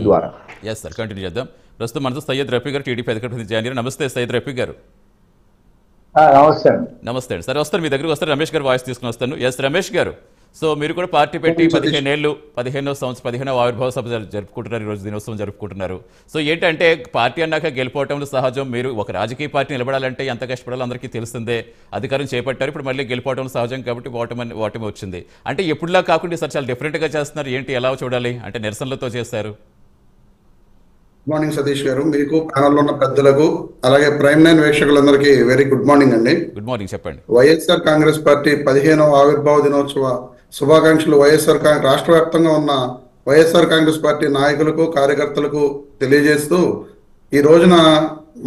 ద్వారా. Yes sir, continue చేద్దాం. ప్రస్తుతం మనతో సయ్యద్ రఫీ గారు, టీడీపీ అధికార ప్రతినిధి జాయిన్ అయ్యారు. నమస్తే సయ్యద్ రఫీ గారు. నమస్తే అండి. నమస్తే అండి. సరే వస్తారు, మీ దగ్గరికి వస్తారు. రమేష్ గారు వాయిస్ తీసుకుని వస్తాను. ఎస్ రమేష్ గారు, సో మీరు కూడా పార్టీ పెట్టి 15 ఏళ్ళు, 15వ ఆవిర్భావ సభ జరుపుకుంటున్నారు, ఈరోజు దినోత్సవం జరుపుకుంటున్నారు. సో ఏంటంటే పార్టీ అన్నాక గెలిపోవటంలో సహజం. మీరు ఒక రాజకీయ పార్టీ నిలబడాలంటే ఎంత కష్టపడాలో అందరికీ తెలిసిందే. అధికారం చేపట్టారు, ఇప్పుడు మళ్ళీ గెలిపోవడం సహజం కాబట్టి ఓటమి వచ్చింది. అంటే ఎప్పుడులా కాకుండా సార్ చాలా డిఫరెంట్గా చేస్తున్నారు. ఏంటి, ఎలా చూడాలి? అంటే నిరసనలతో చేస్తారు. గుడ్ మార్నింగ్ సతీష్ గారు, మీకు ప్యానల్లో ఉన్న పెద్దలకు అలాగే ప్రైమ్ 9 వీక్షకులందరికీ వెరీ గుడ్ మార్నింగ్ అండి. గుడ్ మార్నింగ్, చెప్పండి. వైఎస్ఆర్ కాంగ్రెస్ పార్టీ 15వ ఆవిర్భావ దినోత్సవ శుభాకాంక్షలు రాష్ట్ర వ్యాప్తంగా ఉన్న వైఎస్ఆర్ కాంగ్రెస్ పార్టీ నాయకులకు, కార్యకర్తలకు తెలియజేస్తూ ఈ రోజున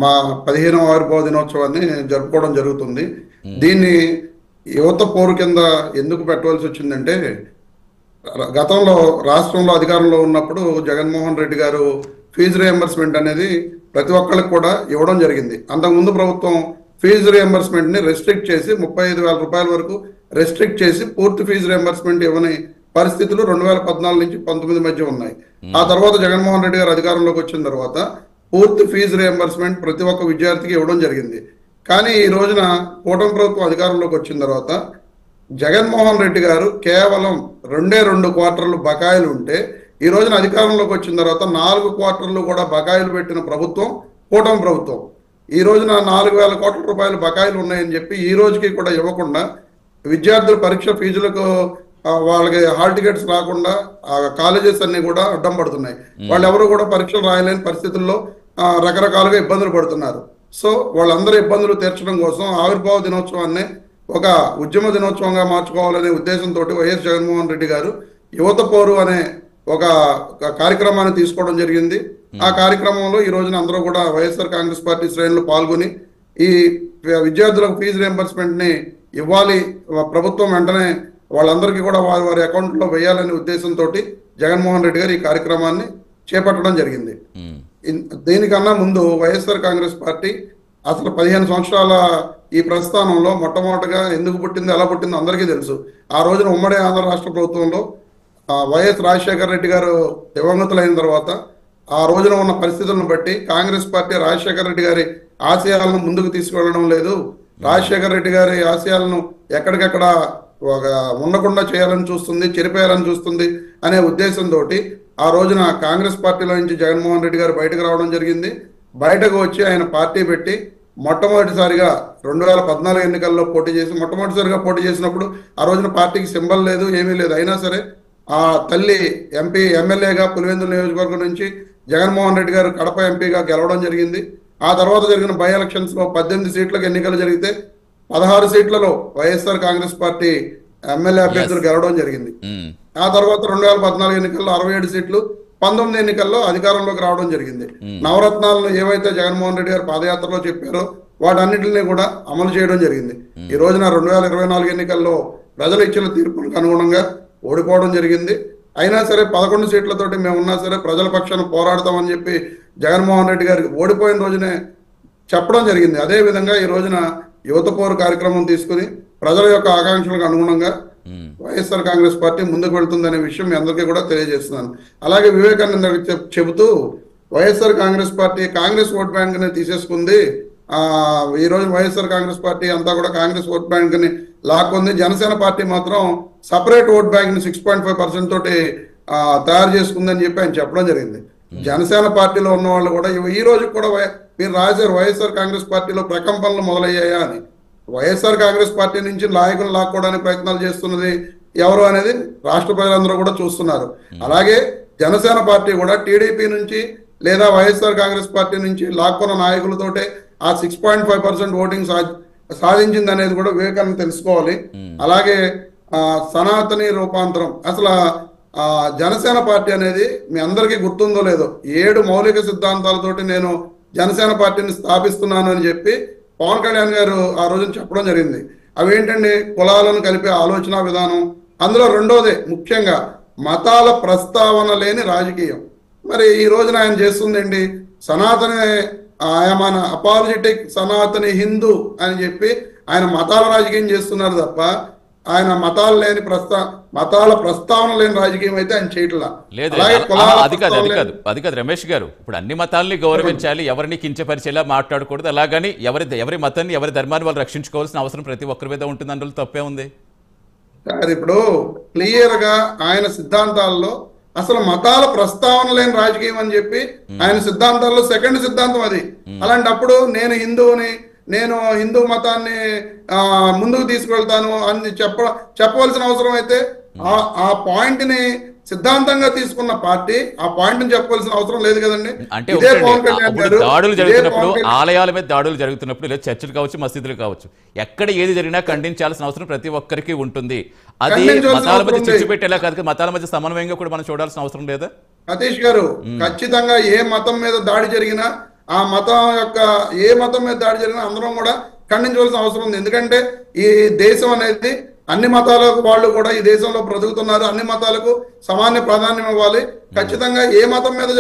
మా 15వ ఆవిర్భావ దినోత్సవాన్ని జరుపుకోవడం జరుగుతుంది. దీన్ని యువత పోరు కింద ఎందుకు పెట్టవలసి వచ్చిందంటే, గతంలో రాష్ట్రంలో అధికారంలో ఉన్నప్పుడు జగన్మోహన్ రెడ్డి గారు ఫీజు రియంబర్స్మెంట్ అనేది ప్రతి ఒక్కరికి కూడా ఇవ్వడం జరిగింది. అంతకుముందు ప్రభుత్వం ఫీజు రియంబర్స్మెంట్ ని రెస్ట్రిక్ట్ చేసి 35,000 రూపాయల వరకు రెస్ట్రిక్ట్ చేసి పూర్తి ఫీజు రియంబర్స్మెంట్ ఇవ్వని పరిస్థితులు 2014 నుంచి 19 మధ్య ఉన్నాయి. ఆ తర్వాత జగన్మోహన్ రెడ్డి గారు అధికారంలోకి వచ్చిన తర్వాత పూర్తి ఫీజు రియంబర్స్మెంట్ ప్రతి ఒక్క విద్యార్థికి ఇవ్వడం జరిగింది. కానీ ఈ రోజున కూటమి ప్రభుత్వం అధికారంలోకి వచ్చిన తర్వాత జగన్మోహన్ రెడ్డి గారు కేవలం 2 క్వార్టర్లు బకాయిలు ఉంటే, ఈ రోజున అధికారంలోకి వచ్చిన తర్వాత 4 క్వార్టర్లు కూడా బకాయిలు పెట్టిన ప్రభుత్వం కూటమి ప్రభుత్వం. ఈ రోజున 4,000 కోట్ల రూపాయలు బకాయిలు ఉన్నాయని చెప్పి ఈ రోజుకి కూడా ఇవ్వకుండా విద్యార్థుల పరీక్ష ఫీజులకు వాళ్ళకి హాల్ టికెట్స్ రాకుండా కాలేజెస్ అన్ని కూడా అడ్డం పడుతున్నాయి. వాళ్ళు ఎవరు కూడా పరీక్షలు రాయలేని పరిస్థితుల్లో రకరకాలుగా ఇబ్బందులు పడుతున్నారు. సో వాళ్ళందరూ ఇబ్బందులు తీర్చడం కోసం ఆవిర్భావ దినోత్సవాన్ని ఒక ఉద్యమ దినోత్సవంగా మార్చుకోవాలనే ఉద్దేశంతో వైఎస్ జగన్మోహన్ రెడ్డి గారు యువత పోరు అనే ఒక కార్యక్రమాన్ని తీసుకోవడం జరిగింది. ఆ కార్యక్రమంలో ఈ రోజున అందరూ కూడా వైఎస్ఆర్ కాంగ్రెస్ పార్టీ శ్రేణులు పాల్గొని ఈ విద్యార్థులకు ఫీజు రియంబర్స్మెంట్ ని ఇవ్వాలి, ప్రభుత్వం వెంటనే వాళ్ళందరికీ కూడా వారి వారి అకౌంట్లో వేయాలనే ఉద్దేశంతో జగన్మోహన్ రెడ్డి గారు ఈ కార్యక్రమాన్ని చేపట్టడం జరిగింది. దీనికన్నా ముందు వైఎస్ఆర్ కాంగ్రెస్ పార్టీ అసలు 15 సంవత్సరాల ఈ ప్రస్థానంలో మొట్టమొదటిగా ఎందుకు పుట్టిందో, ఎలా పుట్టిందో అందరికీ తెలుసు. ఆ రోజున ఉమ్మడి ఆంధ్ర రాష్ట్ర ప్రభుత్వంలో వైఎస్ రాజశేఖర రెడ్డి గారు దివంగతులైన తర్వాత ఆ రోజున ఉన్న పరిస్థితులను బట్టి కాంగ్రెస్ పార్టీ రాజశేఖర రెడ్డి గారి ఆశయాలను ముందుకు తీసుకువెళ్ళడం లేదు, రాజశేఖర రెడ్డి గారి ఆశయాలను ఎక్కడికెక్కడ ఉండకుండా చేయాలని చూస్తుంది, చెరిపేయాలని చూస్తుంది అనే ఉద్దేశంతో ఆ రోజున కాంగ్రెస్ పార్టీలో నుంచి జగన్మోహన్ రెడ్డి గారు బయటకు రావడం జరిగింది. బయటకు వచ్చి ఆయన పార్టీ పెట్టి మొట్టమొదటిసారిగా 2014 ఎన్నికల్లో పోటీ చేసి మొట్టమొదటిసారిగా పోటీ చేసినప్పుడు ఆ రోజున పార్టీకి సింబల్ లేదు, ఏమీ లేదు. అయినా సరే ఆ తల్లి ఎమ్మెల్యేగా పులివెందుల నియోజకవర్గం నుంచి జగన్మోహన్ రెడ్డి గారు కడప ఎంపీగా గెలవడం జరిగింది. ఆ తర్వాత జరిగిన బై ఎలక్షన్స్ లో 18 సీట్లకు ఎన్నికలు జరిగితే 16 సీట్లలో వైఎస్ఆర్ కాంగ్రెస్ పార్టీ ఎమ్మెల్యే అభ్యర్థులు గెలవడం జరిగింది. ఆ తర్వాత 2014 ఎన్నికల్లో 67 సీట్లు, 19 ఎన్నికల్లో అధికారంలోకి రావడం జరిగింది. నవరత్నాలను ఏవైతే జగన్మోహన్ రెడ్డి గారు పాదయాత్రలో చెప్పారో వాటన్నిటిని కూడా అమలు చేయడం జరిగింది. ఈ రోజున 2024 ఎన్నికల్లో ప్రజలు ఇచ్చిన తీర్పులకు అనుగుణంగా ఓడిపోవడం జరిగింది. అయినా సరే 11 సీట్లతోటి మేము ఉన్నా సరే ప్రజల పక్షాన పోరాడతామని చెప్పి జగన్మోహన్ రెడ్డి గారికి ఓడిపోయిన రోజునే చెప్పడం జరిగింది. అదే విధంగా ఈ రోజున యువత పోరు కార్యక్రమం తీసుకుని ప్రజల యొక్క ఆకాంక్షలకు అనుగుణంగా వైఎస్ఆర్ కాంగ్రెస్ పార్టీ ముందుకు వెళ్తుందనే విషయం మీ అందరికీ కూడా తెలియజేస్తున్నాను. అలాగే వివేకానంద చెబుతూ YSR Congress party Congress vote bank ని తీసేసుకుంది, ఈ రోజు వైఎస్ఆర్ కాంగ్రెస్ పార్టీ అంతా కూడా కాంగ్రెస్ ఓట్ బ్యాంక్ ని లాక్కుంది, జనసేన పార్టీ మాత్రం సపరేట్ ఓట్ బ్యాంక్ ని 6.5% తోటి తయారు చేసుకుందని చెప్పి ఆయన చెప్పడం జరిగింది. జనసేన పార్టీలో ఉన్న వాళ్ళు కూడా ఈ రోజు కూడా మీరు రాశారు వైఎస్ఆర్ కాంగ్రెస్ పార్టీలో ప్రకంపనలు మొదలయ్యాయా అని. వైఎస్ఆర్ కాంగ్రెస్ పార్టీ నుంచి నాయకులు లాక్కోవడానికి ప్రయత్నాలు చేస్తున్నది ఎవరు అనేది రాష్ట్ర ప్రజలందరూ కూడా చూస్తున్నారు. అలాగే జనసేన పార్టీ కూడా టీడీపీ నుంచి లేదా వైఎస్ఆర్ కాంగ్రెస్ పార్టీ నుంచి లాక్కున్న నాయకులతోటే ఆ 6.5% ఓటింగ్ సాధించింది అనేది కూడా వివేకానంద తెలుసుకోవాలి. అలాగే సనాతని రూపాంతరం, అసలు జనసేన పార్టీ అనేది మీ అందరికీ గుర్తుందో లేదో 7 మౌలిక సిద్ధాంతాలతోటి నేను జనసేన పార్టీని స్థాపిస్తున్నాను అని చెప్పి పవన్ కళ్యాణ్ గారు ఆ రోజున చెప్పడం జరిగింది. అవేంటండి, కులాలను కలిపే ఆలోచన విధానం, అందులో రెండోదే ముఖ్యంగా మతాల ప్రస్తావన లేని రాజకీయం. మరి ఈ రోజున ఆయన చేస్తుందండి సనాతని, మన అపాలజెటిక్ సనాతని హిందూ అని చెప్పి ఆయన మతాల రాజకీయం చేస్తున్నారు తప్ప ఆయన మతాల ప్రస్తావన లేని రాజకీయం అయితే ఆయన చేయట్లా. లేదు అలాగే అది కులాల కాదు ప్రస్తావన అది లేని- కాదు అది కాదు రమేష్ గారు, ఇప్పుడు అన్ని మతాల్ని గౌరవించాలి, ఎవరిని కించపరిచేలా మాట్లాడకూడదు, అలాగని ఎవరి మతాన్ని ఎవరి ధర్మాన్ని వాళ్ళు రక్షించుకోవాల్సిన అవసరం ప్రతి ఒక్కరి మీద ఉంటుంది, అందులో తప్పే ఉంది. సార్ ఇప్పుడు క్లియర్ గా ఆయన సిద్ధాంతాల్లో అసలు మతాల ప్రస్తావన లేని రాజకీయం అని చెప్పి ఆయన సిద్ధాంతాల్లో సెకండ్ సిద్ధాంతం అది. అలాంటప్పుడు నేను హిందువుని, నేను హిందూ మతాన్ని ముందుకు తీసుకువెళ్తాను అని చెప్పవలసిన అవసరం అయితే ఆ పాయింట్ ని సిద్ధాంతంగా తీసుకున్న పార్టీ ఆ పాయింట్ ని చెప్పవలసిన అవసరం లేదు కదండి. అంటే ఇదే ఒకటండి, పవన్ కళ్యాణ్ అప్పుడు గారు, దాడులు ఇదే జరుగుతున్నప్పుడు, పవన్ కళ్యాణ్ ఆలయాల మీద దాడులు జరుగుతున్నప్పుడు, లేదా చర్చలు కావచ్చు, మసీదులు కావచ్చు, ఎక్కడ ఏది జరిగినా ఖండించాల్సిన అవసరం ప్రతి ఒక్కరికి ఉంటుంది. అది ఖండించాల్సిన మతాల మధ్య అవసరం చిచ్చు ఉంది. పెట్టేలా కాదు, మతాల మధ్య సమన్వయంగా కూడా మనం చూడాల్సిన అవసరం లేదా? సతీష్ గారు, ఖచ్చితంగా ఏ మతం మీద దాడి జరిగినా, ఆ మతం యొక్క ఏ మతం మీద దాడి జరిగినా అందరం కూడా ఖండించవలసిన అవసరం ఉంది. ఎందుకంటే ఈ దేశం అనేది అన్ని మతాలకు వాళ్ళు కూడా ఈ దేశంలో బ్రతుకుతున్నారు, అన్ని మతాలకు సమాన ప్రాధాన్యం ఇవ్వాలి. ఖచ్చితంగా ఏ మతం మీద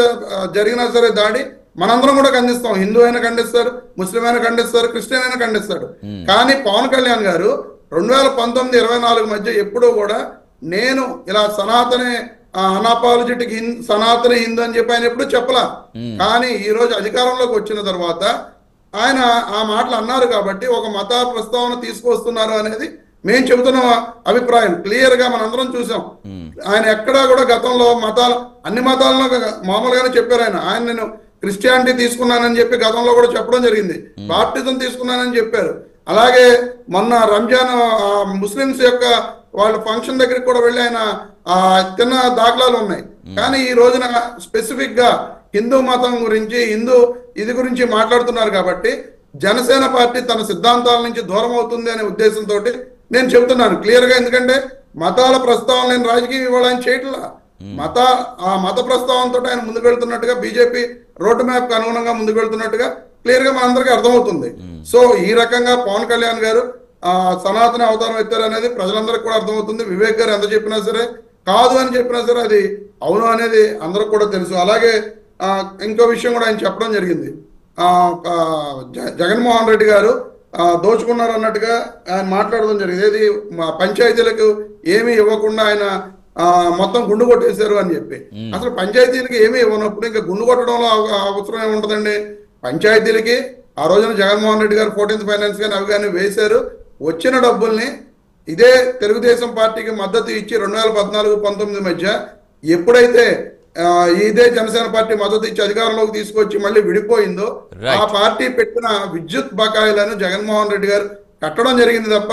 జరిగినా సరే దాడి మనందరం కూడా ఖండిస్తాం. హిందూ అయినా ఖండిస్తారు, ముస్లిం అయినా ఖండిస్తారు, క్రిస్టియన్ అయినా ఖండిస్తాడు. కానీ పవన్ కళ్యాణ్ గారు 2019-24 మధ్య ఎప్పుడూ కూడా నేను ఇలా అనాపాలజెటిక్ సనాతన హిందూ అని చెప్పి ఆయన ఎప్పుడు చెప్పలా. కానీ ఈ రోజు అధికారంలోకి వచ్చిన తర్వాత ఆయన ఆ మాటలు అన్నారు కాబట్టి ఒక మత ప్రస్తావన తీసుకొస్తున్నారు అనేది మేము చెబుతున్న అభిప్రాయం. క్లియర్ గా మనందరం చూసాం. ఆయన ఎక్కడా కూడా గతంలో అన్ని మతాలను మామూలుగానే చెప్పారు. ఆయన నేను క్రిస్టియానిటీ తీసుకున్నానని చెప్పి గతంలో కూడా చెప్పడం జరిగింది, బాప్టిజం తీసుకున్నానని చెప్పారు. అలాగే మొన్న రంజాన్ ముస్లింస్ యొక్క వాళ్ళ ఫంక్షన్ దగ్గరికి కూడా వెళ్ళి ఆయన తిన్న దాఖలాలు ఉన్నాయి. కానీ ఈ రోజున స్పెసిఫిక్ గా హిందూ మతం గురించి, ఇది గురించి మాట్లాడుతున్నారు కాబట్టి జనసేన పార్టీ తన సిద్ధాంతాల నుంచి దూరం అవుతుంది అనే ఉద్దేశంతో నేను చెబుతున్నాను క్లియర్ గా. ఎందుకంటే మతాల ప్రస్తావన లేని రాజకీయం ఇవాళ ఆయన చేయట్లా. మత ప్రస్తావనతో ఆయన ముందుకు వెళ్తున్నట్టుగా, బీజేపీ రోడ్ మ్యాప్ కు అనుగుణంగా ముందుకు వెళ్తున్నట్టుగా క్లియర్ గా మనందరికీ అర్థమవుతుంది. సో ఈ రకంగా పవన్ కళ్యాణ్ గారు సనాతన అవతారం ఎత్తారు అనేది ప్రజలందరికీ కూడా అర్థమవుతుంది. వివేక్ గారు ఎంత చెప్పినా సరే, కాదు అని చెప్పినా సరే అది అవును అనేది అందరికి కూడా తెలుసు. అలాగే ఇంకో విషయం కూడా ఆయన చెప్పడం జరిగింది. జగన్మోహన్ రెడ్డి గారు దోచుకున్నారు అన్నట్టుగా ఆయన మాట్లాడడం జరిగింది. ఏది పంచాయతీలకు ఏమీ ఇవ్వకుండా ఆయన మొత్తం గుండు కొట్టేశారు అని చెప్పి. అసలు పంచాయతీలకి ఏమీ ఇవ్వనప్పుడు ఇంకా గుండు కొట్టడంలో అవసరం ఏముంటదండి? పంచాయతీలకి ఆ రోజున జగన్మోహన్ రెడ్డి గారు 14th ఫైనాన్స్ కానీ అవి కానీ వేశారు. వచ్చిన డబ్బుల్ని ఇదే తెలుగుదేశం పార్టీకి మద్దతు ఇచ్చి 2014-19 మధ్య ఎప్పుడైతే ఇదే జనసేన పార్టీ మద్దతు ఇచ్చి అధికారంలోకి తీసుకొచ్చి మళ్ళీ విడిపోయిందో ఆ పార్టీ పెట్టిన విద్యుత్ బకాయిలను జగన్మోహన్ రెడ్డి గారు కట్టడం జరిగింది తప్ప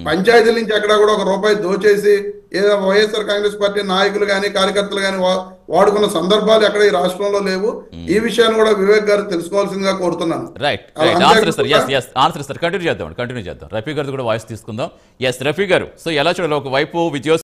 పంచాయతీల నుంచి ఎక్కడా కూడా ఒక రూపాయి దోచేసి ఏదో వైఎస్ఆర్ కాంగ్రెస్ పార్టీ నాయకులు కానీ కార్యకర్తలు కానీ వాడుకున్న సందర్భాలు ఎక్కడ ఈ రాష్ట్రంలో లేవు. ఈ విషయాన్ని కూడా వివేక్ గారు తెలుసుకోవాల్సిందిగా కోరుతున్నాను. రైట్, ఆన్సర్ కంటిన్యూ చేద్దాం. రఫీ గారు కూడా వాయిస్ తీసుకుందాం. ఎస్ రఫీ గారు, సో ఎలా చూడాలి? ఒకవైపు విజయోత్సవం